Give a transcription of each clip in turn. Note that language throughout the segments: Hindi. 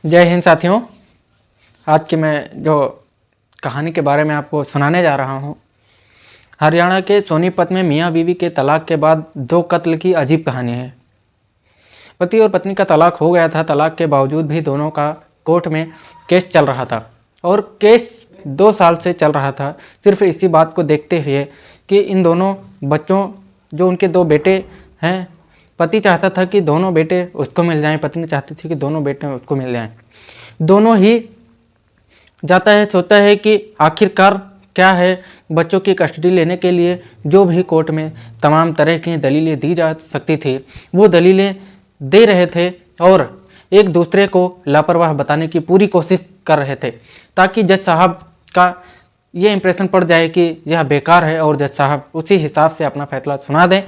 जय हिंद साथियों। आज की मैं जो कहानी के बारे में आपको सुनाने जा रहा हूँ, हरियाणा के सोनीपत में मियाँ बीवी के तलाक के बाद 2 कत्ल की अजीब कहानी है। पति और पत्नी का तलाक हो गया था। तलाक के बावजूद भी दोनों का कोर्ट में केस चल रहा था और केस 2 साल से चल रहा था, सिर्फ इसी बात को देखते हुए कि इन दोनों बच्चों, जो उनके 2 बेटे हैं, पति चाहता था कि दोनों बेटे उसको मिल जाएं, पत्नी चाहती थी कि दोनों बेटे उसको मिल जाएं। दोनों ही जाता है, सोचता है कि आखिरकार क्या है, बच्चों की कस्टडी लेने के लिए जो भी कोर्ट में तमाम तरह की दलीलें दी जा सकती थी वो दलीलें दे रहे थे और एक दूसरे को लापरवाह बताने की पूरी कोशिश कर रहे थे, ताकि जज साहब का ये इंप्रेशन पड़ जाए कि यह बेकार है और जज साहब उसी हिसाब से अपना फैसला सुना दें।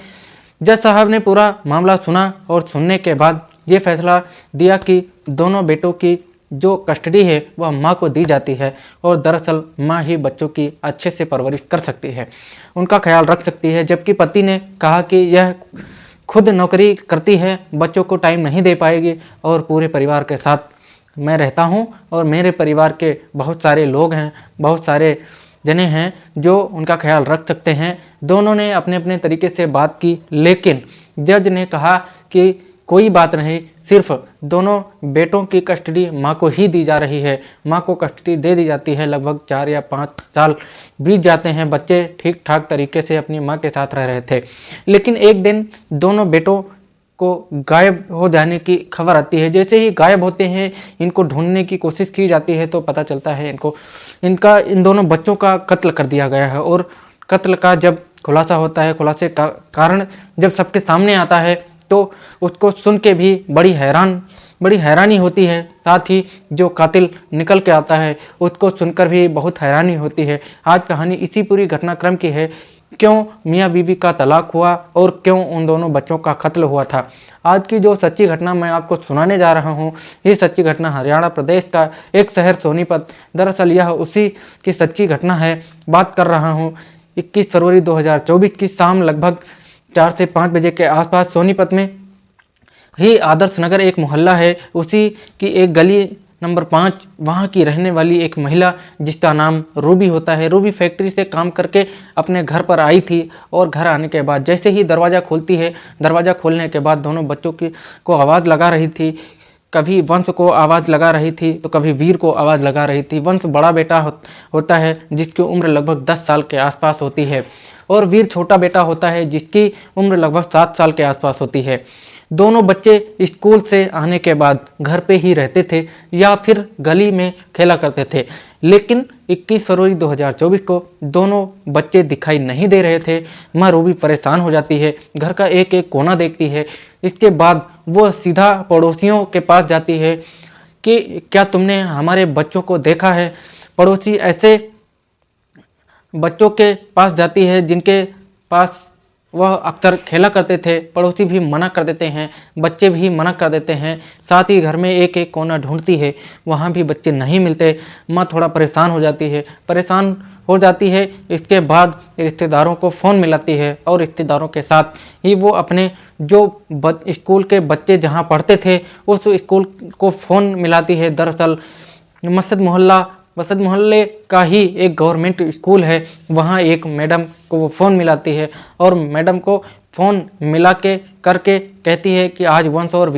जज साहब ने पूरा मामला सुना और सुनने के बाद ये फैसला दिया कि दोनों बेटों की जो कस्टडी है वह माँ को दी जाती है और दरअसल माँ ही बच्चों की अच्छे से परवरिश कर सकती है, उनका ख्याल रख सकती है। जबकि पति ने कहा कि यह खुद नौकरी करती है, बच्चों को टाइम नहीं दे पाएगी और पूरे परिवार के साथ मैं रहता हूँ और मेरे परिवार के बहुत सारे लोग हैं, बहुत सारे जने हैं जो उनका ख्याल रख सकते हैं। दोनों ने अपने अपने तरीके से बात की, लेकिन जज ने कहा कि कोई बात नहीं, सिर्फ दोनों बेटों की कस्टडी माँ को ही दी जा रही है। माँ को कस्टडी दे दी जाती है। लगभग 4 या 5 साल बीत जाते हैं, बच्चे ठीक ठाक तरीके से अपनी माँ के साथ रह रहे थे। लेकिन एक दिन दोनों बेटों को गायब हो जाने की खबर आती है। जैसे ही गायब होते हैं, इनको ढूंढने की कोशिश की जाती है तो पता चलता है इन दोनों बच्चों का कत्ल कर दिया गया है। और कत्ल का जब खुलासा होता है, खुलासे का कारण जब सबके सामने आता है तो उसको सुन के भी बड़ी हैरानी होती है। साथ ही जो कातिल निकल के आता है उसको सुनकर भी बहुत हैरानी होती है। आज कहानी इसी पूरी घटनाक्रम की है, क्यों मियाँ बीवी का तलाक हुआ और क्यों उन दोनों बच्चों का कत्ल हुआ था। आज की जो सच्ची घटना मैं आपको सुनाने जा रहा हूँ, ये सच्ची घटना हरियाणा प्रदेश का एक शहर सोनीपत, दरअसल यह उसी की सच्ची घटना है। बात कर रहा हूँ 21 फरवरी 2024 की शाम लगभग 4 से 5 बजे के आसपास सोनीपत में ही आदर्श नगर एक मोहल्ला है, उसी की एक गली नंबर 5, वहाँ की रहने वाली एक महिला जिसका नाम रूबी होता है। रूबी फैक्ट्री से काम करके अपने घर पर आई थी और घर आने के बाद जैसे ही दरवाज़ा खोलती है, दरवाज़ा खोलने के बाद दोनों बच्चों को आवाज़ लगा रही थी। कभी वंश को आवाज़ लगा रही थी तो कभी वीर को आवाज़ लगा रही थी। वंश बड़ा बेटा होता है जिसकी उम्र लगभग 10 साल के आसपास होती है और वीर छोटा बेटा होता है जिसकी उम्र लगभग 7 साल के आसपास होती है। दोनों बच्चे स्कूल से आने के बाद घर पे ही रहते थे या फिर गली में खेला करते थे। लेकिन 21 फरवरी 2024 को दोनों बच्चे दिखाई नहीं दे रहे थे। माँ रूबी परेशान हो जाती है, घर का एक एक कोना देखती है। इसके बाद वो सीधा पड़ोसियों के पास जाती है कि क्या तुमने हमारे बच्चों को देखा है। पड़ोसी ऐसे बच्चों के पास जाती है जिनके पास वह अक्सर खेला करते थे। पड़ोसी भी मना कर देते हैं, बच्चे भी मना कर देते हैं। साथ ही घर में एक एक कोना ढूंढती है, वहाँ भी बच्चे नहीं मिलते। माँ थोड़ा परेशान हो जाती है। इसके बाद रिश्तेदारों को फ़ोन मिलाती है और रिश्तेदारों के साथ ही वो अपने जो स्कूल के बच्चे जहाँ पढ़ते थे उस स्कूल को फ़ोन मिलाती है। दरअसल मसद मोहल्ले का ही एक गवर्नमेंट स्कूल है, वहाँ एक मैडम को वो फ़ोन मिलाती है और मैडम को फ़ोन मिला के करके कहती है कि आज वंश और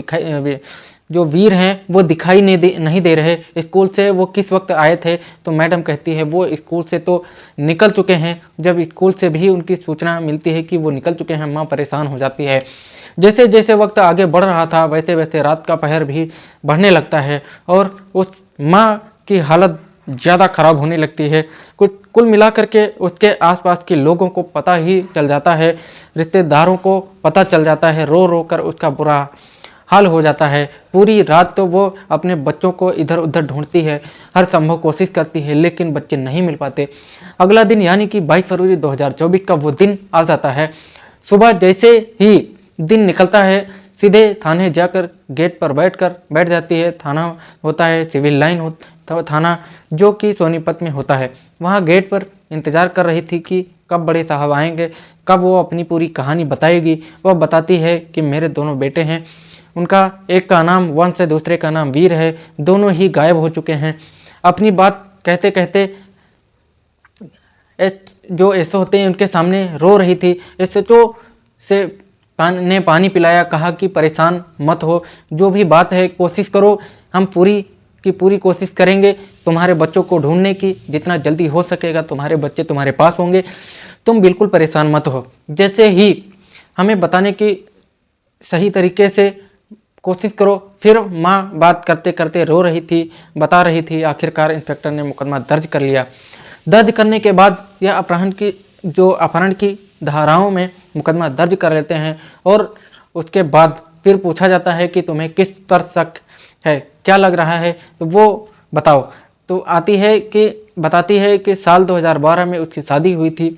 जो वीर हैं वो दिखाई नहीं दे रहे। स्कूल से वो किस वक्त आए थे, तो मैडम कहती है वो स्कूल से तो निकल चुके हैं। जब स्कूल से भी उनकी सूचना मिलती है कि वो निकल चुके हैं, माँ परेशान हो जाती है। जैसे जैसे वक्त आगे बढ़ रहा था वैसे वैसे रात का पहर भी बढ़ने लगता है और उस माँ की हालत ज़्यादा ख़राब होने लगती है। कुल मिला करके उसके आसपास के लोगों को पता ही चल जाता है, रिश्तेदारों को पता चल जाता है। रो रो कर उसका बुरा हाल हो जाता है। पूरी रात तो वो अपने बच्चों को इधर उधर ढूंढती है, हर संभव कोशिश करती है, लेकिन बच्चे नहीं मिल पाते। अगला दिन यानी कि 22 फरवरी 2024 का वो दिन आ जाता है। सुबह जैसे ही दिन निकलता है सीधे थाने जाकर गेट पर बैठ जाती है। थाना होता है सिविल लाइन थाना, जो कि सोनीपत में होता है। वहाँ गेट पर इंतज़ार कर रही थी कि कब बड़े साहब आएंगे, कब वो अपनी पूरी कहानी बताएगी। वह बताती है कि मेरे दोनों बेटे हैं उनका एक का नाम वंश है, दूसरे का नाम वीर है। दोनों ही गायब हो चुके हैं। अपनी बात कहते कहते जो एसओ होते हैं उनके सामने रो रही थी। एसएचओ से ने पानी पिलाया, कहा कि परेशान मत हो, जो भी बात है कोशिश करो, हम पूरी की पूरी कोशिश करेंगे तुम्हारे बच्चों को ढूंढने की, जितना जल्दी हो सकेगा तुम्हारे बच्चे तुम्हारे पास होंगे, तुम बिल्कुल परेशान मत हो। जैसे ही हमें बताने की सही तरीके से कोशिश करो। फिर माँ बात करते करते रो रही थी, बता रही थी। आखिरकार इंस्पेक्टर ने मुकदमा दर्ज कर लिया। दर्ज करने के बाद यह अपहरण की धाराओं में मुकदमा दर्ज कर लेते हैं और उसके बाद फिर पूछा जाता है कि तुम्हें किस पर शक है, क्या लग रहा है, तो वो बताओ। तो बताती है कि साल 2012 में उसकी शादी हुई थी।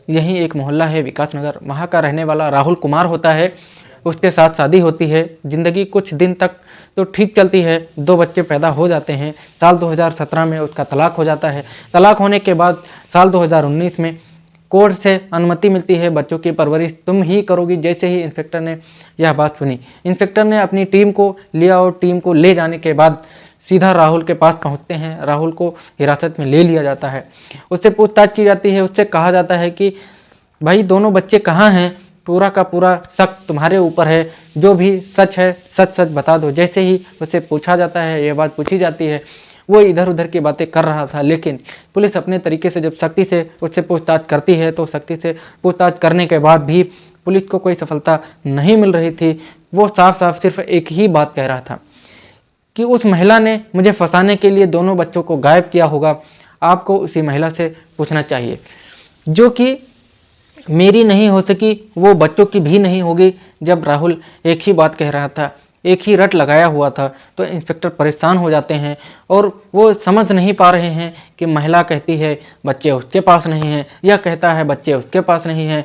यहीं एक मोहल्ला है विकास नगर, वहाँ का रहने वाला राहुल कुमार होता है। उसके साथ शादी होती है। ज़िंदगी कुछ दिन तक तो ठीक चलती है, 2 बच्चे पैदा हो जाते हैं। साल 2017 में उसका तलाक हो जाता है। तलाक होने के बाद साल 2019 में कोर्ट से अनुमति मिलती है, बच्चों की परवरिश तुम ही करोगी। जैसे ही इंस्पेक्टर ने यह बात सुनी, इंस्पेक्टर ने अपनी टीम को लिया और टीम को ले जाने के बाद सीधा राहुल के पास पहुंचते हैं। राहुल को हिरासत में ले लिया जाता है। उससे पूछताछ की जाती है। उससे कहा जाता है कि भाई दोनों बच्चे कहाँ हैं, पूरा का पूरा शक तुम्हारे ऊपर है, जो भी सच है सच सच बता दो। जैसे ही उससे पूछा जाता है, ये बात पूछी जाती है, वो इधर उधर की बातें कर रहा था। लेकिन पुलिस अपने तरीके से जब सख्ती से उससे पूछताछ करती है तो सख्ती से पूछताछ करने के बाद भी पुलिस को कोई सफलता नहीं मिल रही थी। वो साफ साफ सिर्फ एक ही बात कह रहा था कि उस महिला ने मुझे फंसाने के लिए दोनों बच्चों को गायब किया होगा, आपको उसी महिला से पूछना चाहिए। जो कि मेरी नहीं हो सकी, वो बच्चों की भी नहीं होगी। जब राहुल एक ही बात कह रहा था, एक ही रट लगाया हुआ था, तो इंस्पेक्टर परेशान हो जाते हैं और वो समझ नहीं पा रहे हैं कि महिला कहती है बच्चे उसके पास नहीं हैं, यह कहता है बच्चे उसके पास नहीं हैं।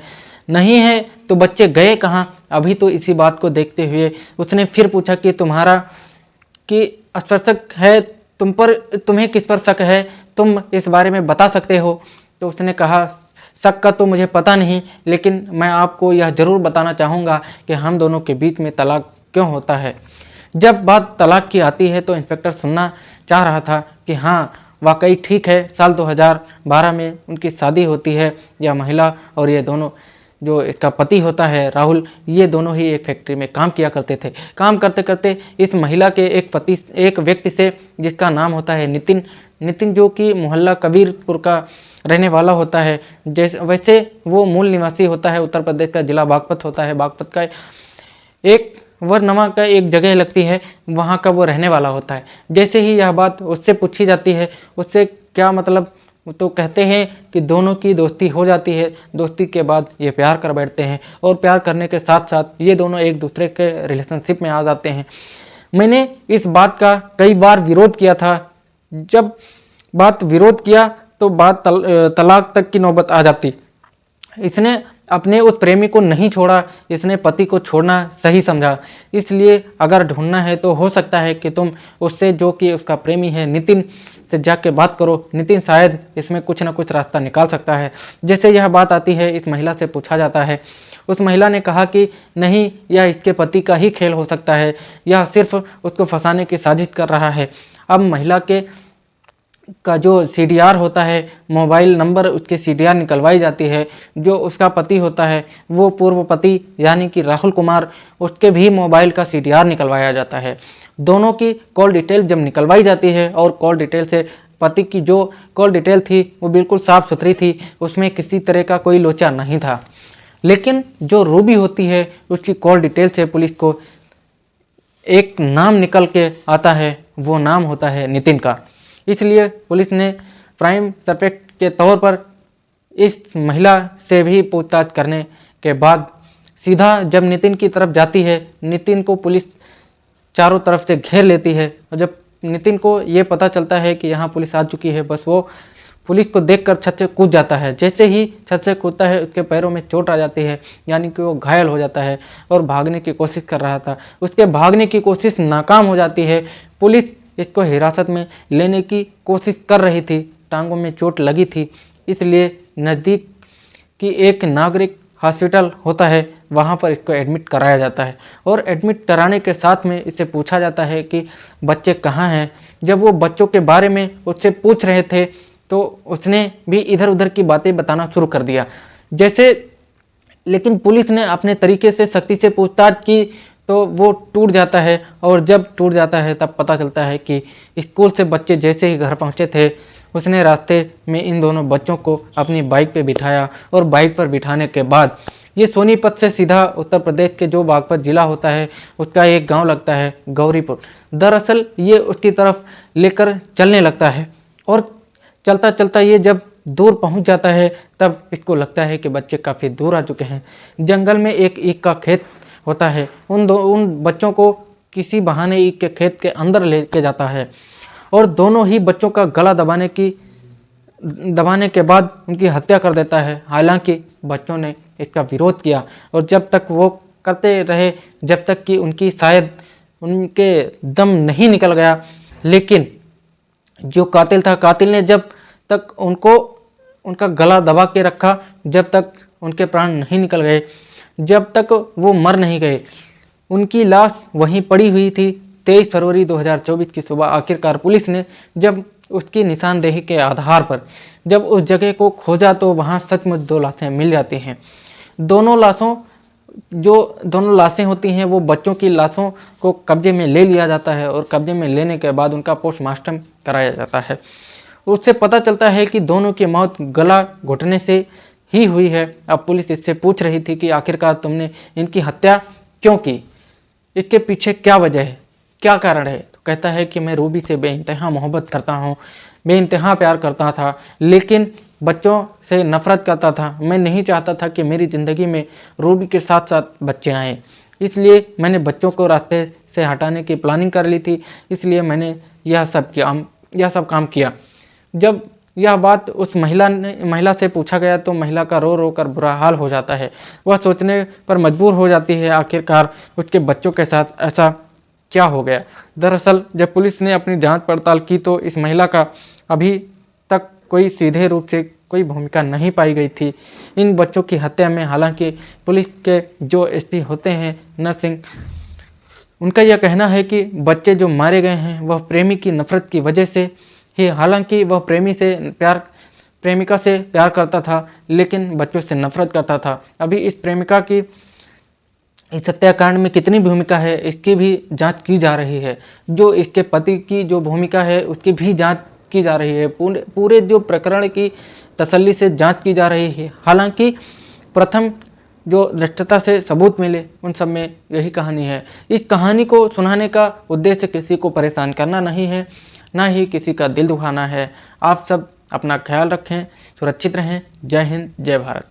नहीं है तो बच्चे गए कहाँ। अभी तो इसी बात को देखते हुए उसने फिर पूछा कि स्पर्शक है तुम पर, तुम्हें किस पर शक है, तुम इस बारे में बता सकते हो। तो उसने कहा शक का तो मुझे पता नहीं, लेकिन मैं आपको यह जरूर बताना चाहूँगा कि हम दोनों के बीच में तलाक क्यों होता है। जब बात तलाक की आती है तो इंस्पेक्टर सुनना चाह रहा था कि हाँ वाकई ठीक है, साल 2012 में उनकी शादी होती है। यह महिला और ये दोनों, जो इसका पति होता है राहुल, ये दोनों ही एक फैक्ट्री में काम किया करते थे। काम करते करते इस महिला के एक व्यक्ति से, जिसका नाम होता है नितिन, जो कि मोहल्ला कबीरपुर का रहने वाला होता है। वैसे वो मूल निवासी होता है उत्तर प्रदेश का, जिला बागपत होता है। बागपत का एक वरनमा का एक जगह लगती है, वहाँ का वो रहने वाला होता है। जैसे ही यह बात उससे पूछी जाती है, उससे क्या मतलब, तो कहते हैं कि दोनों की दोस्ती हो जाती है। दोस्ती के बाद ये प्यार कर बैठते हैं और प्यार करने के साथ साथ ये दोनों एक दूसरे के रिलेशनशिप में आ जाते हैं। मैंने इस बात का कई बार विरोध किया था। जब बात विरोध किया तो बात तलाक तक की नौबत आ जाती। इसने अपने उस प्रेमी को नहीं छोड़ा, इसने पति को छोड़ना सही समझा। इसलिए अगर ढूंढना है तो हो सकता है कि तुम उससे, जो कि उसका प्रेमी है नितिन, से जाके बात करो। नितिन शायद इसमें कुछ ना कुछ रास्ता निकाल सकता है। जैसे यह बात आती है, इस महिला से पूछा जाता है। उस महिला ने कहा कि नहीं, यह इसके पति का ही खेल हो सकता है, यह सिर्फ उसको फंसाने की साजिश कर रहा है। अब महिला का जो CDR होता है, मोबाइल नंबर, उसके CDR निकलवाई जाती है। जो उसका पति होता है, वो पूर्व पति यानी कि राहुल कुमार, उसके भी मोबाइल का CDR निकलवाया जाता है। दोनों की कॉल डिटेल जब निकलवाई जाती है और कॉल डिटेल से पति की जो कॉल डिटेल थी वो बिल्कुल साफ़ सुथरी थी, उसमें किसी तरह का कोई लोचा नहीं था। लेकिन जो रूबी होती है, उसकी कॉल डिटेल से पुलिस को एक नाम निकल के आता है, वो नाम होता है नितिन का। इसलिए पुलिस ने प्राइम सस्पेक्ट के तौर पर इस महिला से भी पूछताछ करने के बाद सीधा जब नितिन की तरफ जाती है, नितिन को पुलिस चारों तरफ से घेर लेती है। और जब नितिन को ये पता चलता है कि यहाँ पुलिस आ चुकी है, बस वो पुलिस को देखकर छत से कूद जाता है। जैसे ही छत से कूदता है, उसके पैरों में चोट आ जाती है, यानी कि वो घायल हो जाता है और भागने की कोशिश कर रहा था। उसके भागने की कोशिश नाकाम हो जाती है। पुलिस इसको हिरासत में लेने की कोशिश कर रही थी, टांगों में चोट लगी थी। इसलिए नज़दीक की एक नागरिक हॉस्पिटल होता है, वहाँ पर इसको एडमिट कराया जाता है और एडमिट कराने के साथ में इससे पूछा जाता है कि बच्चे कहाँ हैं। जब वो बच्चों के बारे में उससे पूछ रहे थे तो उसने भी इधर उधर की बातें बताना शुरू कर दिया जैसे, लेकिन पुलिस ने अपने तरीके से सख्ती से पूछताछ की तो वो टूट जाता है। और जब टूट जाता है तब पता चलता है कि स्कूल से बच्चे जैसे ही घर पहुंचे थे उसने रास्ते में इन दोनों बच्चों को अपनी बाइक पे बिठाया और बाइक पर बिठाने के बाद ये सोनीपत से सीधा उत्तर प्रदेश के जो बागपत ज़िला होता है उसका एक गांव लगता है गौरीपुर। दरअसल ये उसकी तरफ लेकर चलने लगता है और चलता चलता ये जब दूर पहुंच जाता है तब इसको लगता है कि बच्चे काफ़ी दूर आ चुके हैं। जंगल में एक ईख का खेत होता है, उन बच्चों को किसी बहाने ईख के खेत के अंदर लेके जाता है और दोनों ही बच्चों का गला दबाने के बाद उनकी हत्या कर देता है। हालांकि बच्चों ने इसका विरोध किया और जब तक वो करते रहे जब तक कि उनकी शायद उनके दम नहीं निकल गया, लेकिन जो कातिल था कातिल ने जब तक उनका गला दबा के रखा जब तक उनके प्राण नहीं निकल गए, जब तक वो मर नहीं गए। उनकी लाश वहीं पड़ी हुई थी। 23 फरवरी 2024 की सुबह आखिरकार पुलिस ने जब उसकी निशानदेही के आधार पर जब उस जगह को खोजा तो वहाँ सचमुच 2 लाशें मिल जाती हैं। दोनों लाशें होती हैं वो बच्चों की लाशों को कब्जे में ले लिया जाता है और कब्जे में लेने के बाद उनका पोस्टमार्टम कराया जाता है। उससे पता चलता है कि दोनों की मौत गला घुटने से ही हुई है। अब पुलिस इससे पूछ रही थी कि आखिरकार तुमने इनकी हत्या क्यों की, इसके पीछे क्या वजह है, क्या कारण है। तो कहता है कि मैं रूबी से बेइंतहा मोहब्बत करता हूँ, बेइंतहा प्यार करता था, लेकिन बच्चों से नफरत करता था। मैं नहीं चाहता था कि मेरी ज़िंदगी में रूबी के साथ साथ बच्चे आएँ, इसलिए मैंने बच्चों को रास्ते से हटाने की प्लानिंग कर ली थी, इसलिए मैंने यह सब काम किया। जब यह बात उस महिला से पूछा गया तो महिला का रो रो कर बुरा हाल हो जाता है। वह सोचने पर मजबूर हो जाती है आखिरकार उसके बच्चों के साथ ऐसा क्या हो गया। दरअसल जब पुलिस ने अपनी जांच पड़ताल की तो इस महिला का अभी तक कोई सीधे रूप से कोई भूमिका नहीं पाई गई थी इन बच्चों की हत्या में। हालांकि पुलिस के जो एसपी होते हैं नरसिंह, उनका यह कहना है कि बच्चे जो मारे गए हैं वह प्रेमी की नफरत की वजह से ही, हालांकि वह प्रेमिका से प्यार करता था लेकिन बच्चों से नफरत करता था। अभी इस प्रेमिका की इस हत्याकांड में कितनी भूमिका है इसकी भी जांच की जा रही है। जो इसके पति की जो भूमिका है उसकी भी जांच की जा रही है। पूरे जो प्रकरण की तसल्ली से जांच की जा रही है। हालांकि प्रथम जो दृष्टता से सबूत मिले उन सब में यही कहानी है। इस कहानी को सुनाने का उद्देश्य किसी को परेशान करना नहीं है, ना ही किसी का दिल दुखाना है। आप सब अपना ख्याल रखें, सुरक्षित रहें। जय हिंद, जय भारत।